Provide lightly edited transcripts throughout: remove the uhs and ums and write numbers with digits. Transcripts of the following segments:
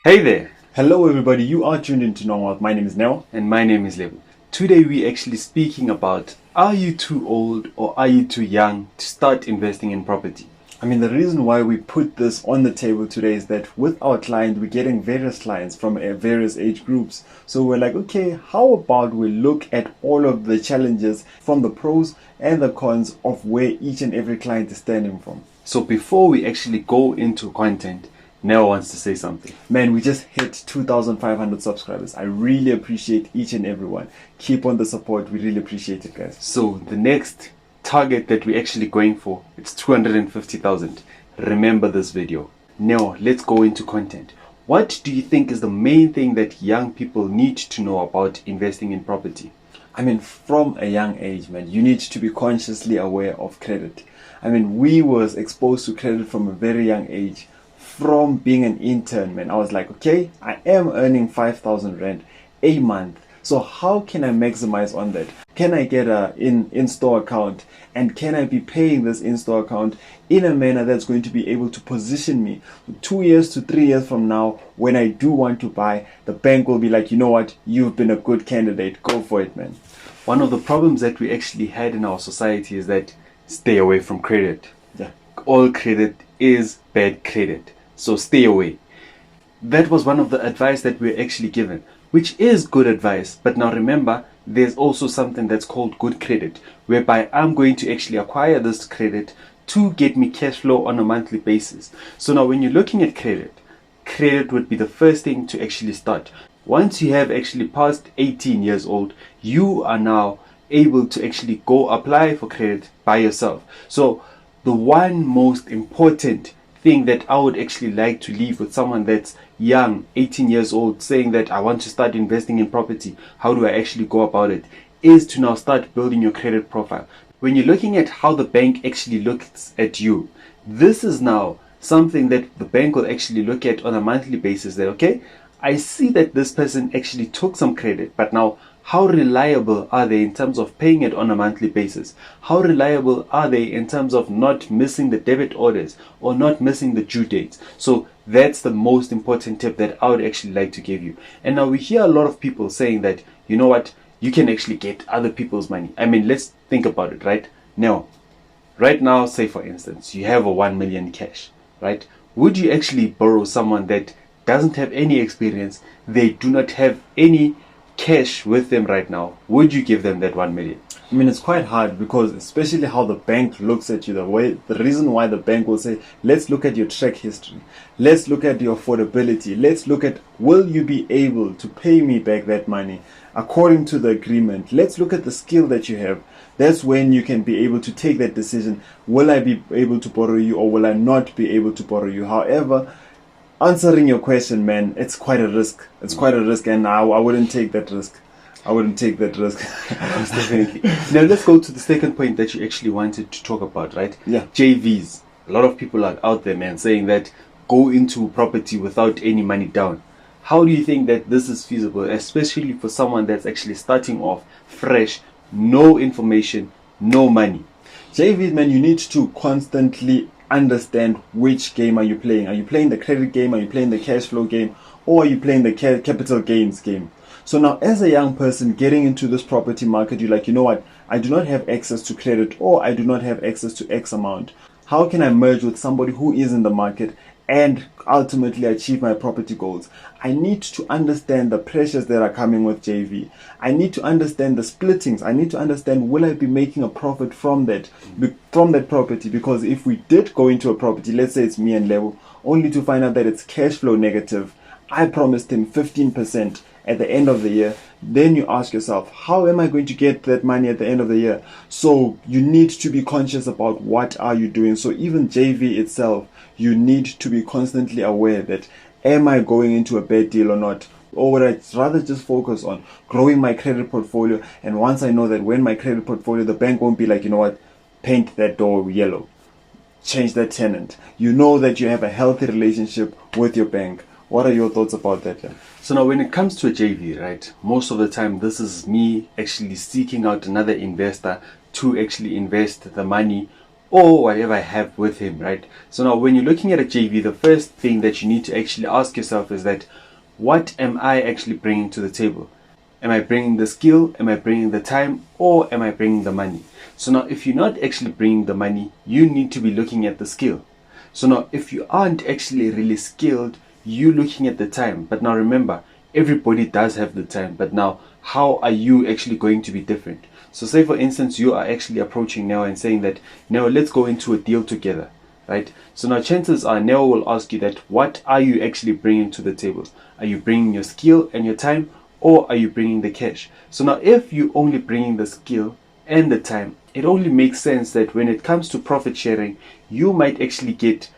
Hey there! Hello everybody, you are tuned into Know Wealth. My name is Neo. And my name is Lebu. Today we're actually speaking about, are you too old or are you too young to start investing in property? The reason why we put this on the table today is that with our client, we're getting various clients from various age groups. So we're like, okay, how about we look at all of the challenges from the pros and the cons of where each and every client is standing from. So before we actually go into content, Neo wants to say something. Man, we just hit 2,500 subscribers. I really appreciate each and every one. Keep on the support. We really appreciate it, guys. So the next target that we're actually going for, it's 250,000. Remember this video. Now let's go into content. What do you think is the main thing that young people need to know about investing in property? From a young age, man, you need to be consciously aware of credit. We was exposed to credit from a very young age. From being an intern, man, I was like, okay, I am earning 5,000 rand a month. So how can I maximize on that? Can I get a in-store account? And can I be paying this in-store account in a manner that's going to be able to position me 2 years to 3 years from now when I do want to buy? The bank will be like, you know what? You've been a good candidate. Go for it, man. One of the problems that we actually had in our society is that stay away from credit. Yeah. All credit is bad credit. So stay away. That was one of the advice that we were actually given, which is good advice. But now remember, there's also something that's called good credit, whereby I'm going to actually acquire this credit to get me cash flow on a monthly basis. So now when you're looking at credit would be the first thing to actually start. Once you have actually passed 18 years old, you are now able to actually go apply for credit by yourself. So the one most important thing that I would actually like to leave with someone that's young, 18 years old, saying that I want to start investing in property, how do I actually go about it, is to now start building your credit profile. When you're looking at how the bank actually looks at you, this is now something that the bank will actually look at on a monthly basis. That, okay, I see that this person actually took some credit, but now how reliable are they in terms of paying it on a monthly basis? How reliable are they in terms of not missing the debit orders or not missing the due dates? So that's the most important tip that I would actually like to give you. And now we hear a lot of people saying that, you know what, you can actually get other people's money. Let's think about it, right? Now, right now, say for instance, you have a 1 million cash, right? Would you actually borrow someone that doesn't have any experience? They do not have any cash with them right now. Would you give them that 1 million? It's quite hard, because especially how the bank looks at you, the reason why the bank will say, let's look at your track history, let's look at your affordability, let's look at, will you be able to pay me back that money according to the agreement, let's look at the skill that you have. That's when you can be able to take that decision. Will I be able to borrow you or will I not be able to borrow you? However, answering your question, man, it's quite a risk. It's quite a risk, and I wouldn't take that risk. I wouldn't take that risk. Most definitely. Now let's go to the second point that you actually wanted to talk about, right? Yeah. JVs. A lot of people are out there, man, saying that go into property without any money down. How do you think that this is feasible, especially for someone that's actually starting off fresh, no information, no money? JVs, man, you need to constantly understand which game are you playing. Are you playing the credit game? Are you playing the cash flow game? Or are you playing the capital gains game? So now, as a young person getting into this property market, you're like, you know what? I do not have access to credit, or I do not have access to X amount. How can I merge with somebody who is in the market and ultimately achieve my property goals? I need to understand the pressures that are coming with JV. I need to understand the splittings. I need to understand, will I be making a profit from that property? Because if we did go into a property, let's say it's me and Level, only to find out that it's cash flow negative, I promised him 15% at the end of the year, then you ask yourself, how am I going to get that money at the end of the year? So you need to be conscious about what are you doing. So even JV itself, you need to be constantly aware that, am I going into a bad deal or not? Or would I rather just focus on growing my credit portfolio? And once I know that when my credit portfolio, the bank won't be like, you know what, paint that door yellow, change that tenant. You know that you have a healthy relationship with your bank. What are your thoughts about that? Yeah? So now when it comes to a JV, right, most of the time this is me actually seeking out another investor to actually invest the money or whatever I have with him, right? So now when you're looking at a JV, the first thing that you need to actually ask yourself is that, what am I actually bringing to the table? Am I bringing the skill? Am I bringing the time? Or am I bringing the money? So now if you're not actually bringing the money, you need to be looking at the skill. So now if you aren't actually really skilled, you're looking at the time. But now remember, everybody does have the time. But now, how are you actually going to be different? So say for instance, you are actually approaching Neo and saying that, Neo, let's go into a deal together, right? So now chances are Neo will ask you that, what are you actually bringing to the table? Are you bringing your skill and your time, or are you bringing the cash? So now if you only bringing the skill and the time, it only makes sense that when it comes to profit sharing, you might actually get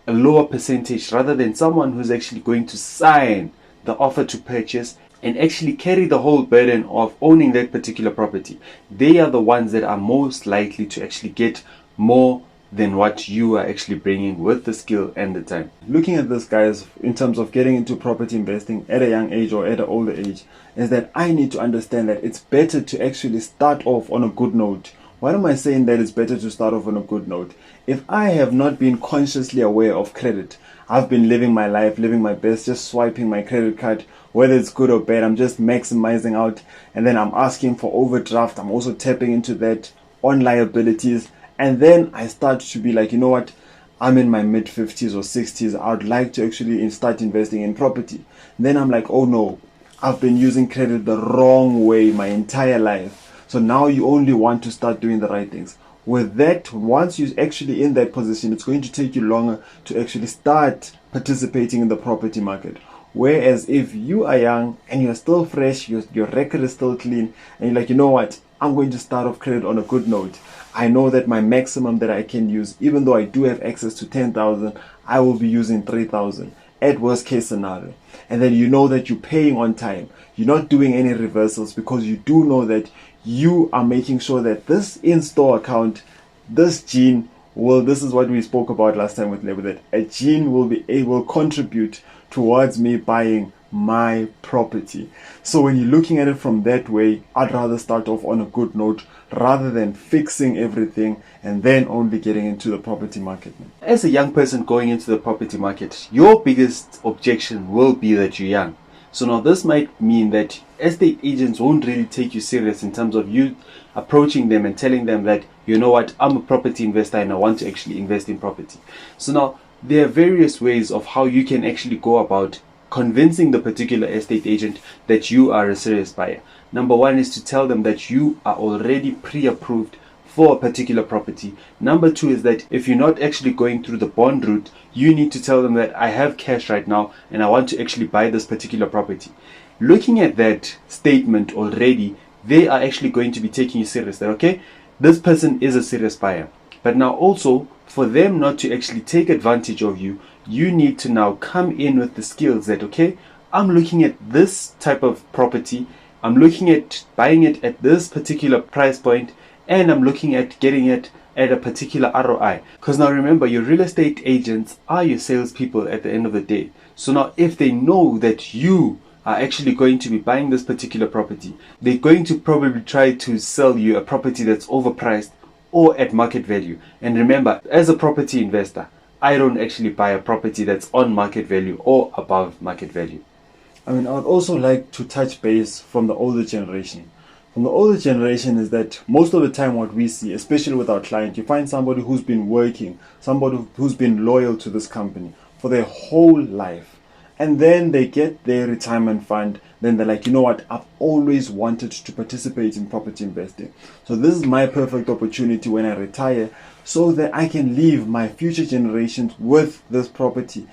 a lower percentage rather than someone who's actually going to sign the offer to purchase and actually carry the whole burden of owning that particular property. They are the ones that are most likely to actually get more than what you are actually bringing with the skill and the time. Looking at this, guys, in terms of getting into property investing at a young age or at an older age, is that I need to understand that it's better to actually start off on a good note. Why am I saying that it's better to start off on a good note? If I have not been consciously aware of credit, I've been living my life, living my best, just swiping my credit card, whether it's good or bad, I'm just maximizing out, and then I'm asking for overdraft, I'm also tapping into that on liabilities, and then I start to be like, you know what, I'm in my mid 50s or 60s, I would like to actually start investing in property. Then I'm like, oh no, I've been using credit the wrong way my entire life. So now you only want to start doing the right things. With that, once you're actually in that position, it's going to take you longer to actually start participating in the property market. Whereas if you are young and you're still fresh, your record is still clean, and you're like, you know what, I'm going to start off credit on a good note. I know that my maximum that I can use, even though I do have access to 10,000, I will be using 3,000 at worst case scenario. And then you know that you're paying on time. You're not doing any reversals because you do know that you are making sure that this in-store account, this gene will, this is what we spoke about last time with Labor, that a gene will be able to contribute towards me buying my property. So when you're looking at it from that way, I'd rather start off on a good note rather than fixing everything and then only getting into the property market. As a young person going into the property market, your biggest objection will be that you're young. So now this might mean that estate agents won't really take you serious in terms of you approaching them and telling them that, you know what, I'm a property investor and I want to actually invest in property. So now there are various ways of how you can actually go about convincing the particular estate agent that you are a serious buyer. Number one is to tell them that you are already pre-approved for a particular property. Number two is that if you're not actually going through the bond route, you need to tell them that I have cash right now and I want to actually buy this particular property. Looking at that statement already, they are actually going to be taking you serious, that okay, this person is a serious buyer. But now also, for them not to actually take advantage of you, you need to now come in with the skills that, okay, I'm looking at this type of property, I'm looking at buying it at this particular price point, and I'm looking at getting it at a particular ROI. Because now remember, your real estate agents are your salespeople at the end of the day. So now if they know that you are actually going to be buying this particular property, they're going to probably try to sell you a property that's overpriced or at market value. And remember, as a property investor, I don't actually buy a property that's on market value or above market value. I mean, I would also like to touch base from the older generation. From the older generation is that most of the time what we see, especially with our client, you find somebody who's been working, somebody who's been loyal to this company for their whole life. And then they get their retirement fund. Then they're like, you know what, I've always wanted to participate in property investing. So this is my perfect opportunity when I retire so that I can leave my future generations with this property.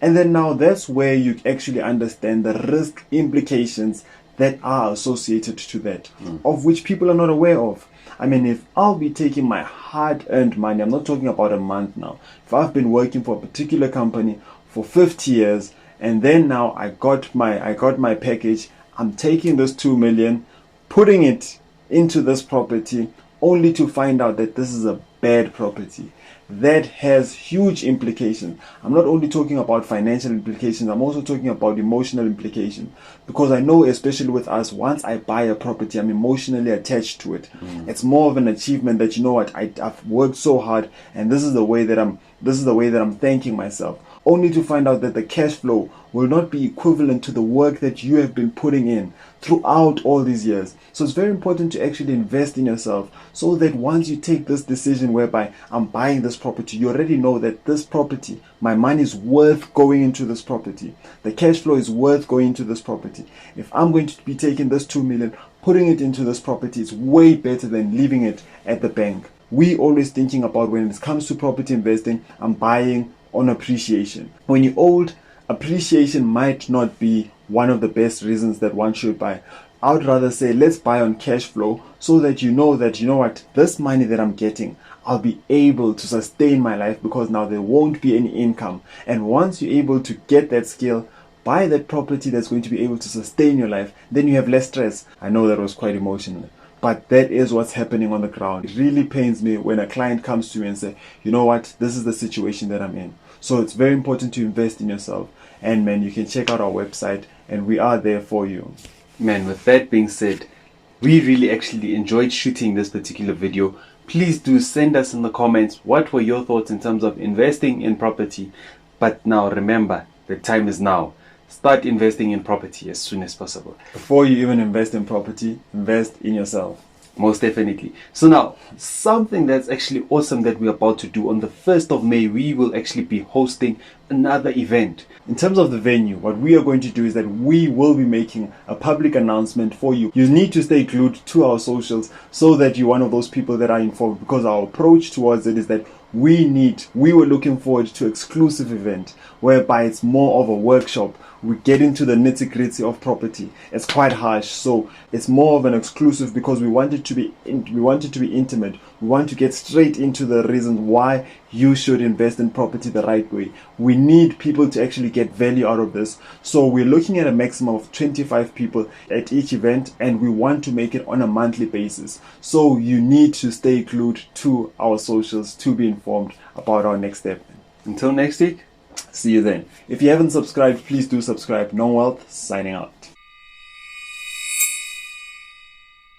And then now that's where you actually understand the risk implications that are associated to that, of which people are not aware of. I mean, if I'll be taking my hard-earned money, I'm not talking about a month now. If I've been working for a particular company for 50 years, and then now I got my package, I'm taking this 2 million, putting it into this property, only to find out that this is a bad property. that has huge implications. I'm not only talking about financial implications, I'm also talking about emotional implications. Because I know, especially with us, once I buy a property, I'm emotionally attached to it. It's more of an achievement that, you know what, I've worked so hard, and this is the way that I'm thanking myself. Only to find out that the cash flow will not be equivalent to the work that you have been putting in throughout all these years. So it's very important to actually invest in yourself, so that once you take this decision whereby I'm buying this property, you already know that this property, my money is worth going into this property. The cash flow is worth going into this property. If I'm going to be taking this 2 million, putting it into this property, is way better than leaving it at the bank. We always thinking about, when it comes to property investing, I'm buying on appreciation. When you're old, appreciation might not be one of the best reasons that one should buy. I would rather say, let's buy on cash flow, so that you know what, this money that I'm getting, I'll be able to sustain my life, because now there won't be any income. And once you're able to get that skill, buy that property that's going to be able to sustain your life, then you have less stress. I know that was quite emotional, but that is what's happening on the ground. It really pains me when a client comes to me and say, you know what, this is the situation that I'm in. So it's very important to invest in yourself. And man, you can check out our website, and we are there for you. Man, with that being said, we really actually enjoyed shooting this particular video. Please do send us in the comments what were your thoughts in terms of investing in property. But now remember, the time is now. Start investing in property as soon as possible. Before you even invest in property, invest in yourself. Most definitely. So now, something that's actually awesome that we're about to do, on the 1st of May, we will actually be hosting another event. In terms of the venue, what we are going to do is that we will be making a public announcement for you. You need to stay glued to our socials, so that you're one of those people that are informed, because our approach towards it is that we were looking forward to exclusive event, whereby it's more of a workshop. We get into the nitty-gritty of property. It's quite harsh, so it's more of an exclusive, because we want it to be intimate. We want to get straight into the reasons why you should invest in property the right way. We need people to actually get value out of this. So we're looking at a maximum of 25 people at each event, and we want to make it on a monthly basis. So you need to stay glued to our socials to be informed about our next step. Until next week, see you then. If you haven't subscribed, please do subscribe. No Wealth, signing out.